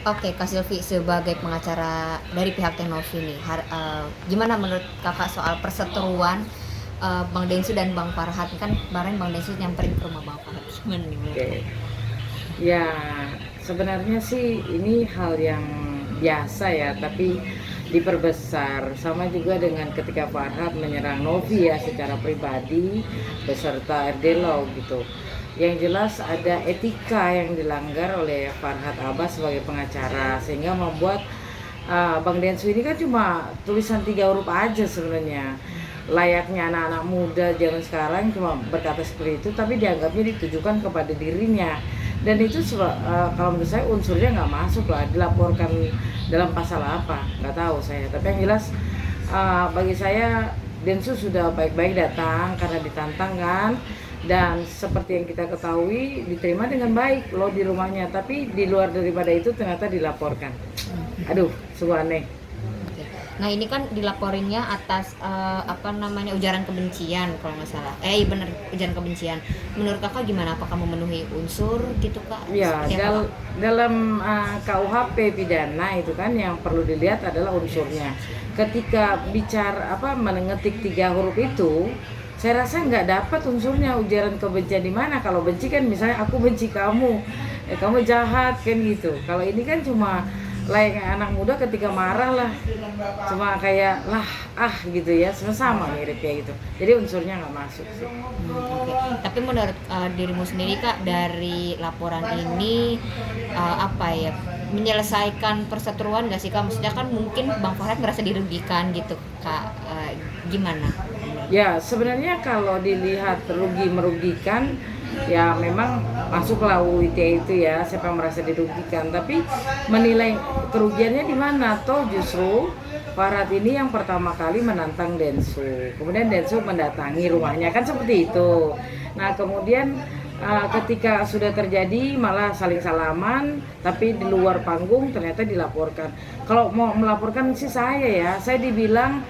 Oke, Kak Silvi sebagai pengacara dari pihak Teknovi nih, gimana menurut Kakak soal perseteruan, Bang Densu dan Bang Farhat? Kan kemarin Bang Densu nyamperin ke rumah Bang Farhat, gimana nih menurut Oke, Kakak? ya sebenarnya sih ini hal yang biasa ya, tapi diperbesar sama juga dengan ketika Farhad menyerang Novi ya secara pribadi beserta RD Law gitu. Yang jelas ada etika yang dilanggar oleh Farhad Abbas sebagai pengacara sehingga membuat Bang Densu ini kan cuma tulisan 3 huruf aja sebenarnya, layaknya anak-anak muda zaman sekarang cuma berkata seperti itu tapi dianggapnya ditujukan kepada dirinya. Dan itu kalau menurut saya unsurnya nggak masuk lah, dilaporkan dalam pasal apa nggak tahu saya, tapi yang jelas bagi saya Densus sudah baik-baik datang karena ditantang kan, dan seperti yang kita ketahui diterima dengan baik loh di rumahnya, tapi di luar daripada itu ternyata dilaporkan. Aduh, sungguh aneh. Oke. Nah ini kan dilaporinnya atas apa namanya ujaran kebencian kalau nggak salah. Iya bener, ujaran kebencian. Menurut Kakak gimana? Apakah memenuhi unsur gitu Kak? Ya, Seperti apa Kak? dalam KUHP pidana itu kan yang perlu dilihat adalah unsurnya. Ketika bicara apa mengetik 3 huruf itu, saya rasa nggak dapat unsurnya ujaran kebencian di mana. Kalau benci kan misalnya aku benci kamu, kamu jahat kan gitu. Kalau ini kan cuma layaknya anak muda ketika marah lah, cuma kayak lah gitu ya, sama mirip kayak gitu. Jadi unsurnya nggak masuk sih. Oke. Tapi menurut dirimu sendiri Kak dari laporan ini apa ya menyelesaikan perseteruan nggak sih Kak? Maksudnya kan mungkin Bang Farhat merasa dirugikan gitu Kak. Gimana? Ya, sebenarnya kalau dilihat rugi merugikan, ya memang masuklah UU ITE itu ya, siapa yang merasa dirugikan. Tapi menilai kerugiannya di mana? Toh justru Farhat ini yang pertama kali menantang Densu. Kemudian Densu mendatangi rumahnya, kan seperti itu. Nah, kemudian ketika sudah terjadi malah saling salaman, tapi di luar panggung ternyata dilaporkan. Kalau mau melaporkan sih saya dibilang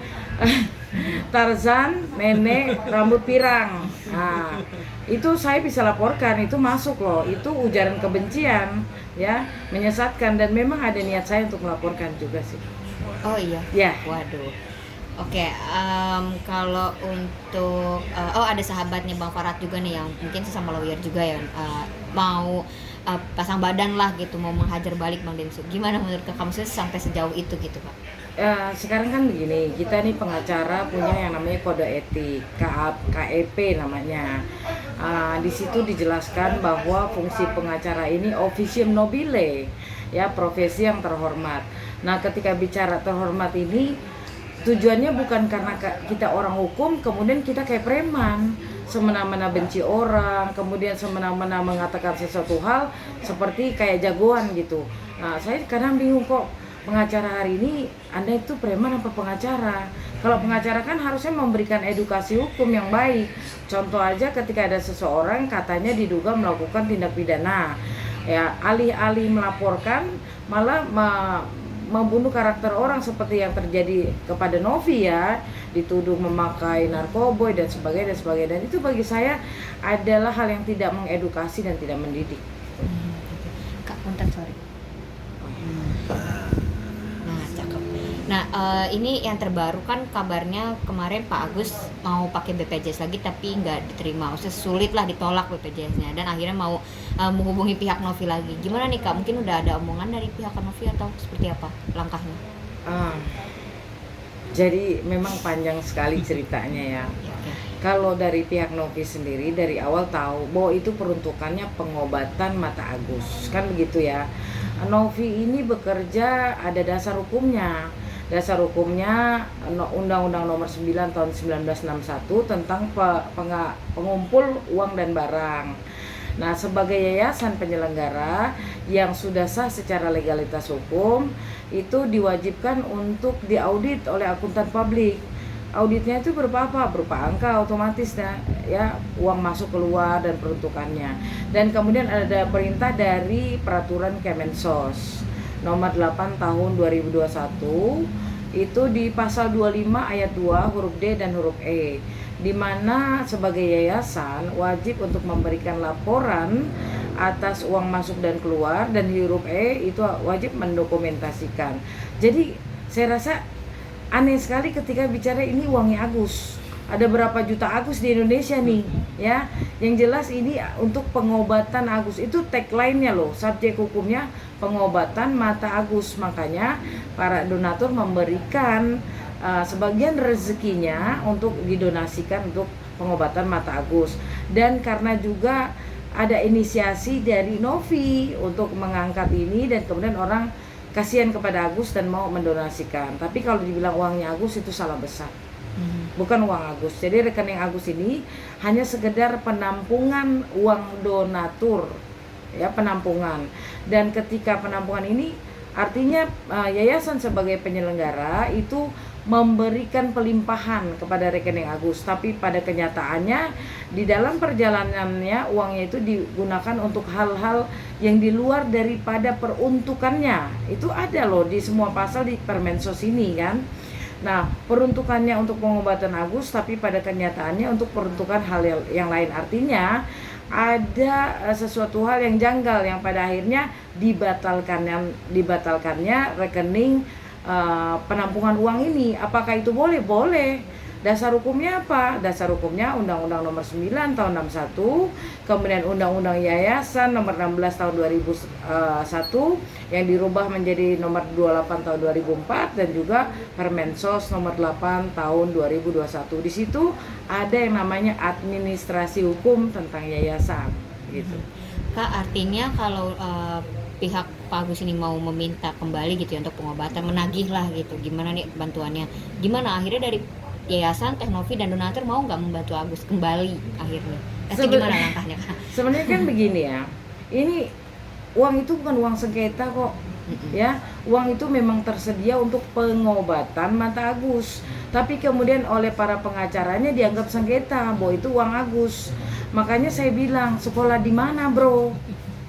Tarzan, nenek, rambut pirang. Nah, itu saya bisa laporkan, itu masuk loh. Itu ujaran kebencian, ya, menyesatkan, dan memang ada niat saya untuk melaporkan juga sih. Oh iya. Ya, Waduh. Oke, kalau untuk oh ada sahabatnya Bang Farhat juga nih yang mungkin sesama lawyer juga ya, mau pasang badan lah gitu, mau menghajar balik Bang Densu. Gimana menurut kamu sih sampai sejauh itu gitu Kak? sekarang kan begini, kita nih pengacara punya yang namanya kode etik, KEP namanya. Di situ dijelaskan bahwa fungsi pengacara ini officium nobile, ya, profesi yang terhormat. Nah, ketika bicara terhormat ini tujuannya bukan karena kita orang hukum kemudian kita kayak preman semena-mena benci orang, kemudian semena-mena mengatakan sesuatu hal seperti kayak jagoan gitu. Nah, saya kadang bingung kok, pengacara hari ini Anda itu preman apa pengacara? Kalau pengacara kan harusnya memberikan edukasi hukum yang baik. Contoh aja ketika ada seseorang katanya diduga melakukan tindak pidana, ya, alih-alih melaporkan malah membunuh karakter orang seperti yang terjadi kepada Novi ya, dituduh memakai narkoboy dan sebagainya dan sebagainya. Dan itu bagi saya adalah hal yang tidak mengedukasi dan tidak mendidik. Kak, punten sorry. Nah, cakep. Nah, ini yang terbaru kan kabarnya kemarin Pak Agus mau pakai BPJS lagi tapi nggak diterima. Maksudnya sulit lah ditolak BPJS-nya dan akhirnya mau menghubungi pihak Novi lagi. Gimana nih Kak? Mungkin udah ada omongan dari pihak Novi atau seperti apa langkahnya? Ah, jadi memang panjang sekali ceritanya ya. Oke. Kalau dari pihak Novi sendiri dari awal tahu bahwa itu peruntukannya pengobatan mata Agus, kan begitu ya. Novi ini bekerja ada dasar hukumnya. Dasar hukumnya Undang-Undang Nomor 9 tahun 1961 tentang pengumpul uang dan barang. Nah, sebagai yayasan penyelenggara yang sudah sah secara legalitas hukum, itu diwajibkan untuk diaudit oleh akuntan publik. Auditnya itu berupa apa? Berupa angka otomatis ya, uang masuk keluar dan peruntukannya. Dan kemudian ada perintah dari peraturan Kemensos nomor 8 tahun 2021, itu di pasal 25 ayat 2 huruf D dan huruf E. di mana sebagai yayasan wajib untuk memberikan laporan atas uang masuk dan keluar, dan huruf E itu wajib mendokumentasikan. Jadi saya rasa aneh sekali ketika bicara ini uangnya Agus. Ada berapa juta Agus di Indonesia nih, ya. Yang jelas ini untuk pengobatan Agus, itu tagline-nya loh, subjek hukumnya pengobatan mata Agus. Makanya para donatur memberikan sebagian rezekinya untuk didonasikan untuk pengobatan mata Agus. Dan karena juga ada inisiasi dari Novi untuk mengangkat ini, dan kemudian orang kasihan kepada Agus dan mau mendonasikan. Tapi kalau dibilang uangnya Agus itu salah besar. Bukan uang Agus. Jadi rekening Agus ini hanya sekedar penampungan uang donatur, ya, penampungan. Dan ketika penampungan ini artinya yayasan sebagai penyelenggara itu memberikan pelimpahan kepada rekening Agus, tapi pada kenyataannya di dalam perjalanannya uangnya itu digunakan untuk hal-hal yang di luar daripada peruntukannya. Itu ada loh di semua pasal di Permensos ini kan. Nah, peruntukannya untuk pengobatan Agus, tapi pada kenyataannya untuk peruntukan hal yang lain. Artinya ada sesuatu hal yang janggal yang pada akhirnya dibatalkannya rekening penampungan uang ini. Apakah itu boleh? Boleh. Dasar hukumnya apa? Dasar hukumnya Undang-Undang Nomor 9 Tahun 61, kemudian Undang-Undang Yayasan Nomor 16 Tahun 2001 yang dirubah menjadi Nomor 28 Tahun 2004, dan juga Permensos Nomor 8 Tahun 2021. Di situ ada yang namanya administrasi hukum tentang yayasan gitu. Kak, artinya kalau pihak Pak Agus ini mau meminta kembali gitu ya untuk pengobatan, menagih lah gitu, gimana nih bantuannya, gimana akhirnya dari yayasan Teknovi dan donatur mau nggak membantu Agus kembali akhirnya? Itu gimana langkahnya, Kak? Sebenarnya kan begini ya, ini uang itu bukan uang sengketa kok, ya. Uang itu memang tersedia untuk pengobatan mata Agus, tapi kemudian oleh para pengacaranya dianggap sengketa bahwa itu uang Agus. Makanya saya bilang, sekolah di mana bro?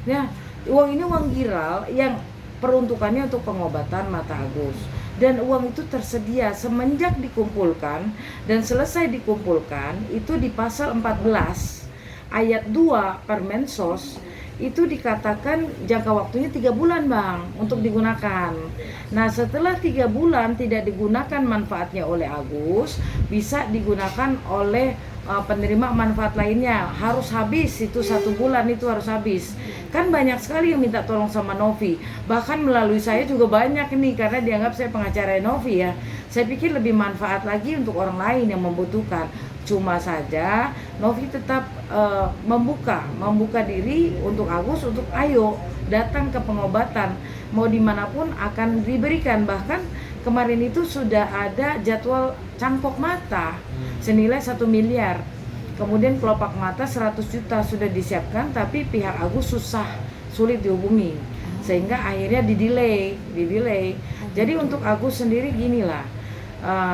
Ya, uang ini uang giral yang peruntukannya untuk pengobatan mata Agus. Dan uang itu tersedia semenjak dikumpulkan dan selesai dikumpulkan itu di pasal 14 ayat 2 Permensos itu dikatakan jangka waktunya 3 bulan bang untuk digunakan. Nah setelah 3 bulan tidak digunakan manfaatnya oleh Agus, bisa digunakan oleh penerima manfaat lainnya. Harus habis itu 1 bulan, itu harus habis. Kan banyak sekali yang minta tolong sama Novi, bahkan melalui saya juga banyak nih, karena dianggap saya pengacara Novi ya. Saya pikir lebih manfaat lagi untuk orang lain yang membutuhkan. Cuma saja Novi tetap membuka diri untuk Agus, untuk ayo datang ke pengobatan, mau dimanapun akan diberikan. Bahkan kemarin itu sudah ada jadwal cangkok mata senilai 1 miliar. Kemudian kelopak mata 100 juta sudah disiapkan, tapi pihak Agus sulit dihubungi, sehingga akhirnya didelay. Jadi untuk Agus sendiri ginilah,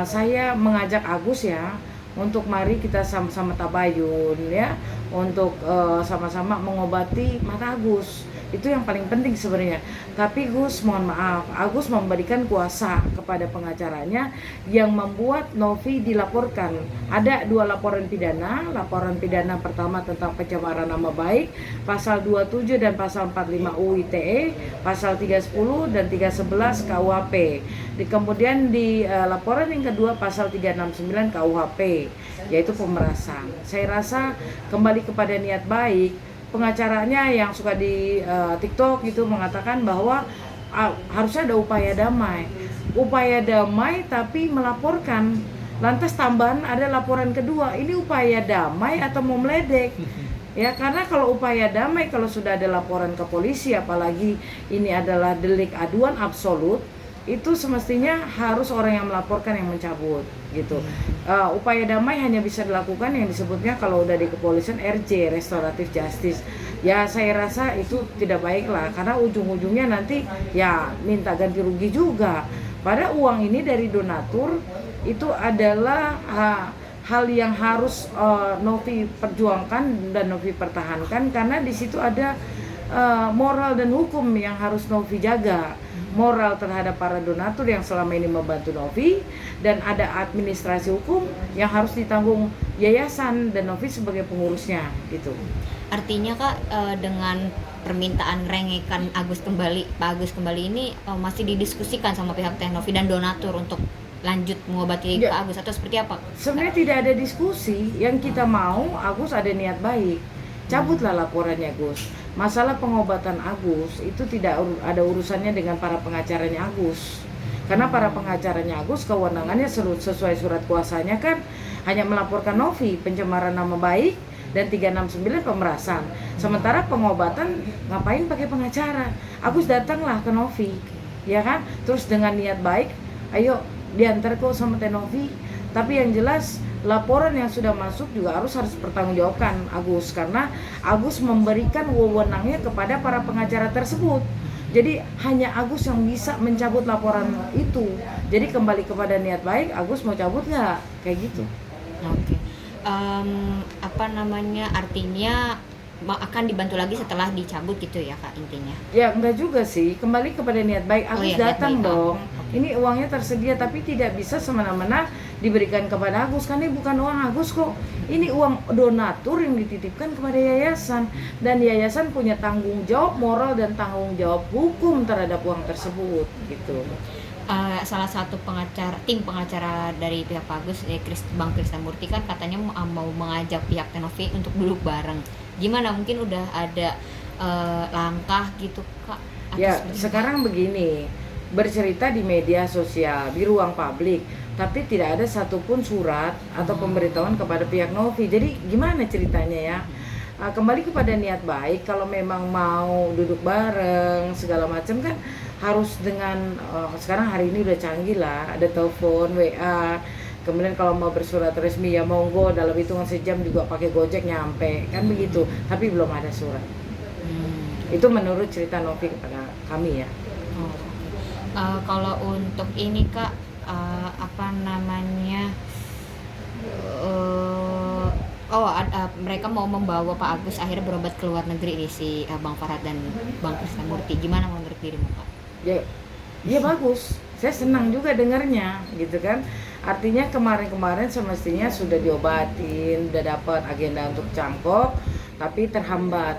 saya mengajak Agus ya, untuk mari kita sama-sama tabayun ya, untuk sama-sama mengobati mata Agus. Itu yang paling penting sebenarnya. Tapi Gus, mohon maaf, Agus memberikan kuasa kepada pengacaranya yang membuat Novi dilaporkan. Ada 2 laporan pidana. Laporan pidana pertama tentang pencemaran nama baik, pasal 27 dan pasal 45 UU ITE, pasal 310 dan 311 KUHP. Kemudian di laporan yang kedua pasal 369 KUHP, yaitu pemerasan. Saya rasa kembali kepada niat baik. Pengacaranya yang suka di TikTok itu mengatakan bahwa harusnya ada upaya damai tapi melaporkan. Lantas tambahan ada laporan kedua, ini upaya damai atau mau meledek? Ya, karena kalau upaya damai, kalau sudah ada laporan ke polisi, apalagi ini adalah delik aduan absolut, itu semestinya harus orang yang melaporkan yang mencabut gitu. Upaya damai hanya bisa dilakukan yang disebutnya kalau udah di kepolisian RJ, restoratif justice. Ya saya rasa itu tidak baik lah, karena ujung-ujungnya nanti ya minta ganti rugi juga. Pada uang ini dari donatur itu adalah hal yang harus Novi perjuangkan dan Novi pertahankan, karena di situ ada moral dan hukum yang harus Novi jaga. moral terhadap para donatur yang selama ini membantu Novi, dan ada administrasi hukum yang harus ditanggung yayasan dan Novi sebagai pengurusnya gitu. Artinya Kak, dengan permintaan rengekan Pak Agus kembali ini masih didiskusikan sama pihak Teknovi dan donatur untuk lanjut mengobati Ya. Pak Agus atau seperti apa? Sebenarnya tidak ada diskusi, yang kita mau Agus ada niat baik, cabutlah laporannya Gus. Masalah pengobatan Agus itu tidak ada urusannya dengan para pengacaranya Agus, karena para pengacaranya Agus kewenangannya sesuai surat kuasanya kan hanya melaporkan Novi pencemaran nama baik dan 369 pemerasan. Sementara pengobatan ngapain pakai pengacara? Agus datanglah ke Novi, ya kan? Terus dengan niat baik, ayo diantar kok sama Tenovi. Tapi yang jelas laporan yang sudah masuk juga harus pertanggungjawabkan Agus, karena Agus memberikan wewenangnya kepada para pengacara tersebut. Jadi hanya Agus yang bisa mencabut laporan itu. Jadi kembali kepada niat baik, Agus mau cabut nggak? Kayak gitu. Oke. Artinya akan dibantu lagi setelah dicabut gitu ya Kak intinya? Ya enggak juga sih, kembali kepada niat baik. Agus niat datang baik. dong. Okay. Ini uangnya tersedia tapi tidak bisa semena-mena diberikan kepada Agus, karena ini bukan uang Agus kok. Ini uang donatur yang dititipkan kepada yayasan, dan yayasan punya tanggung jawab moral dan tanggung jawab hukum terhadap uang tersebut gitu. Salah satu tim pengacara dari pihak Pak Agus, Bang Krisnamurti kan katanya mau mengajak pihak Tenovi untuk duduk bareng. Gimana, mungkin udah ada langkah gitu Kak? Ya sekarang begini, bercerita di media sosial, di ruang publik, tapi tidak ada satupun surat atau pemberitahuan kepada pihak Novi. Jadi gimana ceritanya ya? Kembali kepada niat baik. Kalau memang mau duduk bareng segala macam kan harus dengan sekarang hari ini udah canggih lah, ada telepon, WA. Kemudian kalau mau bersurat resmi ya monggo, dalam hitungan sejam juga pakai Gojek nyampe kan begitu. Tapi belum ada surat. Itu menurut cerita Novi kepada kami ya. Kalau untuk ini Kak, mereka mau membawa Pak Agus akhirnya berobat ke luar negeri si Bang Farhad dan Bang Krisnamurti. Gimana menurut dirimu Kak? Ya bagus, saya senang juga dengarnya gitu kan. Artinya kemarin-kemarin semestinya sudah diobatin, udah dapat agenda untuk cangkok, tapi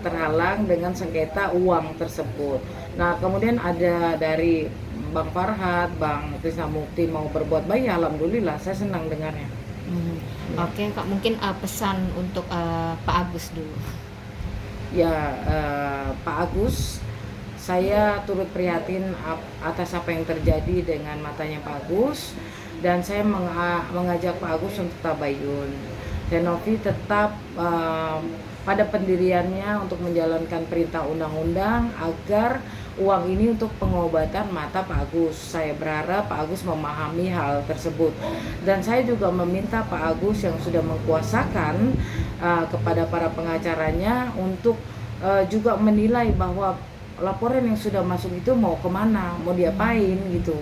terhalang dengan sengketa uang tersebut. Nah kemudian ada dari Bang Farhad, Bang Krisnamurti mau berbuat baik, alhamdulillah saya senang dengarnya. Oke Kak, mungkin pesan untuk Pak Agus dulu. Ya Pak Agus, saya turut prihatin atas apa yang terjadi dengan matanya Pak Agus, dan saya mengajak Pak Agus untuk tabayun. Tenovi tetap pada pendiriannya untuk menjalankan perintah undang-undang agar uang ini untuk pengobatan mata Pak Agus. Saya berharap Pak Agus memahami hal tersebut, dan saya juga meminta Pak Agus yang sudah mengkuasakan kepada para pengacaranya untuk juga menilai bahwa laporan yang sudah masuk itu mau kemana, mau diapain gitu.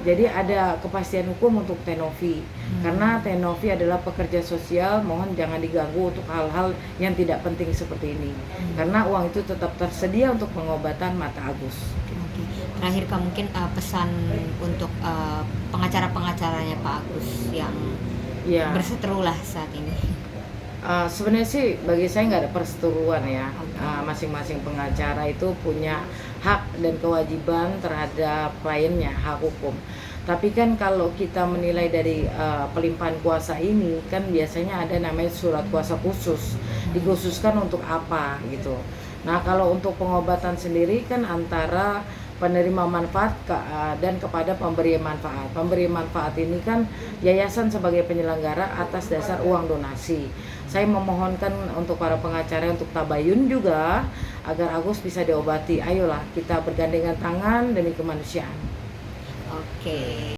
Jadi ada kepastian hukum untuk Tenovi, karena Tenovi adalah pekerja sosial, mohon jangan diganggu untuk hal-hal yang tidak penting seperti ini, karena uang itu tetap tersedia untuk pengobatan mata Agus. Oke. Terakhir Kak, mungkin pesan untuk pengacara-pengacaranya Pak Agus yang berseteru lah saat ini. Sebenarnya sih bagi saya nggak ada perseteruan ya. Masing-masing pengacara itu punya hak dan kewajiban terhadap kliennya, hak hukum. Tapi kan kalau kita menilai dari pelimpahan kuasa ini kan biasanya ada namanya surat kuasa khusus, dikhususkan untuk apa gitu. Nah kalau untuk pengobatan sendiri kan antara penerima manfaat dan kepada pemberi manfaat. Pemberi manfaat ini kan yayasan sebagai penyelenggara atas dasar uang donasi. Saya memohonkan untuk para pengacara untuk tabayun juga agar Agus bisa diobati. Ayolah kita bergandengan tangan demi kemanusiaan. Oke.